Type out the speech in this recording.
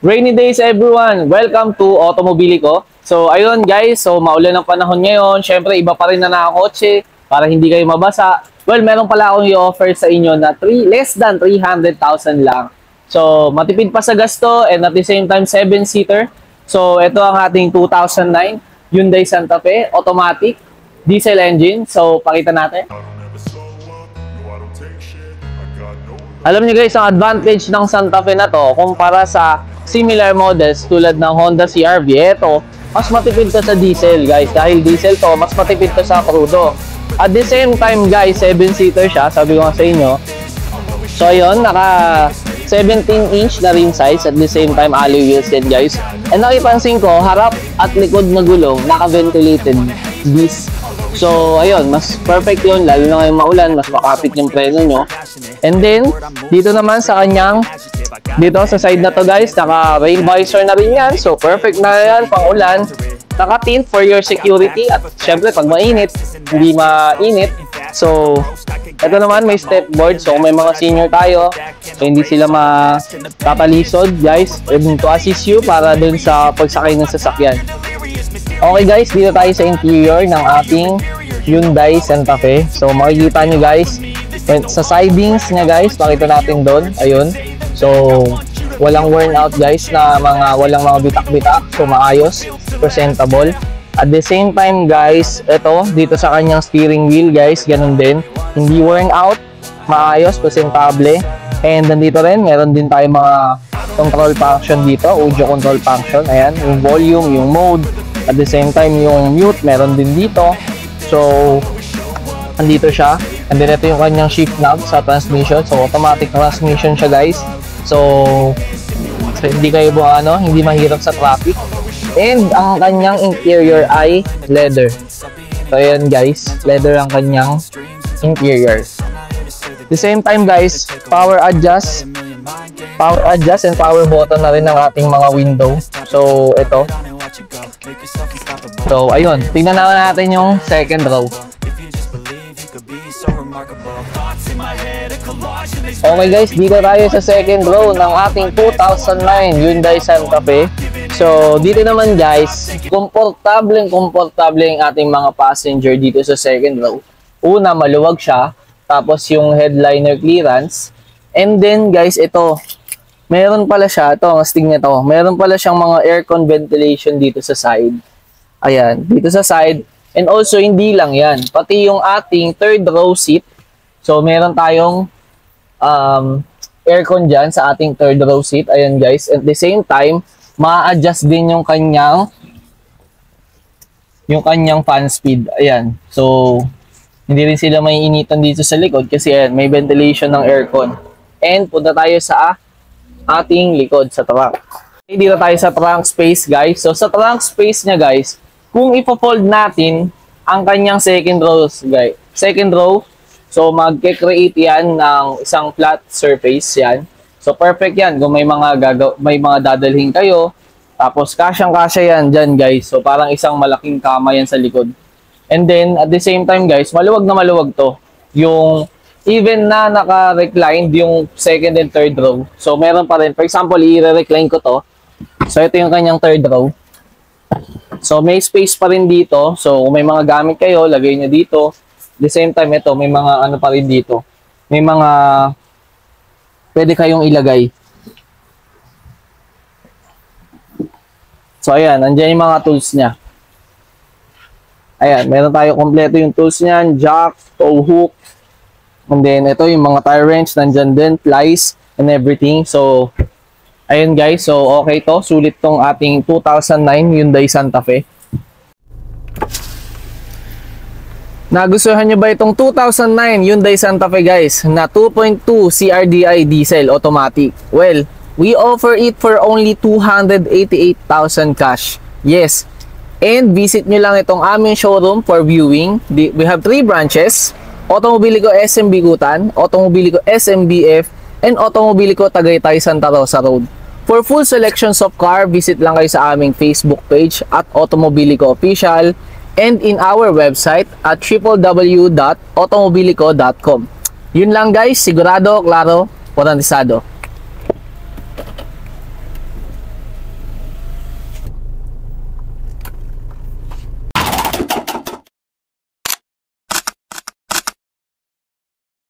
Rainy days everyone! Welcome to Automobilico. So ayun guys, maulan ang panahon ngayon. Syempre iba pa rin na nakakotse para hindi kayo mabasa. Well, meron pala akong i-offer sa inyo na less than 300,000 lang. So matipid pa sa gasto and at the same time 7-seater. So ito ang ating 2009 Hyundai Santa Fe automatic diesel engine. So pakita natin. Alam niyo guys, ang advantage ng Santa Fe na to kumpara sa similar models tulad ng Honda CR-V, ito, mas matipid to sa diesel guys. Dahil diesel to, mas matipid to sa crudo. At the same time guys, 7-seater siya, sabi ko nga sa inyo. So ayun, naka 17-inch na rim size, at the same time alloy wheels din guys. And nakipansin ko, harap at likod na gulong, naka-ventilated disc. So ayun, mas perfect yun, lalo na ngayong maulan, mas makapit yung preno nyo. And then, dito naman sa kanyang, dito sa side na to guys, naka-rain visor na rin yan. So perfect na yan, pang ulan. Naka-tint for your security. At syempre, pag mainit, hindi mainit. So, ito naman, may step board. So, kung may mga senior tayo, so hindi sila matatalisod guys. And to assist you para dun sa pagsakay ng sasakyan. Okay guys, dito tayo sa interior ng ating Hyundai Santa Fe. So makikita nyo guys, sa sidings niya guys, pakita natin doon. Ayun. So walang worn out guys, na walang mga bitak-bitak. So maayos, presentable. At the same time guys, ito dito sa kanyang steering wheel guys, ganun din. Hindi worn out, maayos, presentable. And nandito rin, meron din tayo mga control function dito, audio control function. Ayan, yung volume, yung mode. At the same time, yung mute, meron din dito. So, andito siya. And then, ito yung kanyang shift knob sa transmission. So, automatic transmission siya, guys. So hindi kayo hindi mahirap sa traffic. And ang kanyang interior ay leather. So, ayan, guys. Leather ang kanyang interior. At the same time, guys, power adjust and power button na rin ng ating mga window. So, ito. So, ayun. Tingnan natin yung second row. Okay guys, dito tayo sa second row ng ating 2009 Hyundai Santa Fe. So, dito naman guys, komportable ang ating mga passenger dito sa second row. Una, maluwag siya. Tapos yung headliner clearance. And then guys, ito. Meron pala siya, ito, ang astig nito. Meron pala siyang mga aircon ventilation dito sa side. Ayan, dito sa side. And also, hindi lang yan. Pati yung ating third row seat. So, meron tayong aircon dyan sa ating third row seat. Ayan guys. At the same time, ma-adjust din yung kanyang fan speed. Ayan. So, hindi rin sila may initan dito sa likod kasi ayan, may ventilation ng aircon. And punta tayo sa ating likod sa trunk. Okay, dito tayo sa trunk space guys. So sa trunk space niya guys, kung ipo-fold natin ang kanyang second row, so magke-create yan ng isang flat surface yan. So perfect yan kung may mga dadalhin kayo. Tapos kasyang-kasya yan dyan guys. So parang isang malaking kama yan sa likod. And then at the same time guys, maluwag na maluwag to. Yung even na naka-reclined yung second and third row. So, meron pa rin. For example, i-recline ko to. So, ito yung kanyang third row. So, may space pa rin dito. So, kung may mga gamit kayo, lagay nyo dito. At the same time, ito, may mga ano pa rin dito. May mga pwede kayong ilagay. So, ayan. Nandiyan yung mga tools niya. Ayan. Meron tayo kompleto yung tools niyan. Jack, tow hook. And then, ito yung mga tire wrench, nandyan din, plies, and everything. So, ayun guys. So, okay to. Sulit tong ating 2009 Hyundai Santa Fe. Nagustuhan nyo ba itong 2009 Hyundai Santa Fe guys? Na 2.2 CRDI diesel automatic. Well, we offer it for only 288,000 cash. Yes. And visit nyo lang itong aming showroom for viewing. We have 3 branches. Automobilico SM Bigutan, Automobilico SMBF, and Automobilico Tagaytay Santa Rosa Road. For full selections of car, visit lang kayo sa aming Facebook page at Automobilico Official and in our website at www.automobilico.com. Yun lang guys, sigurado, klaro, garantisado.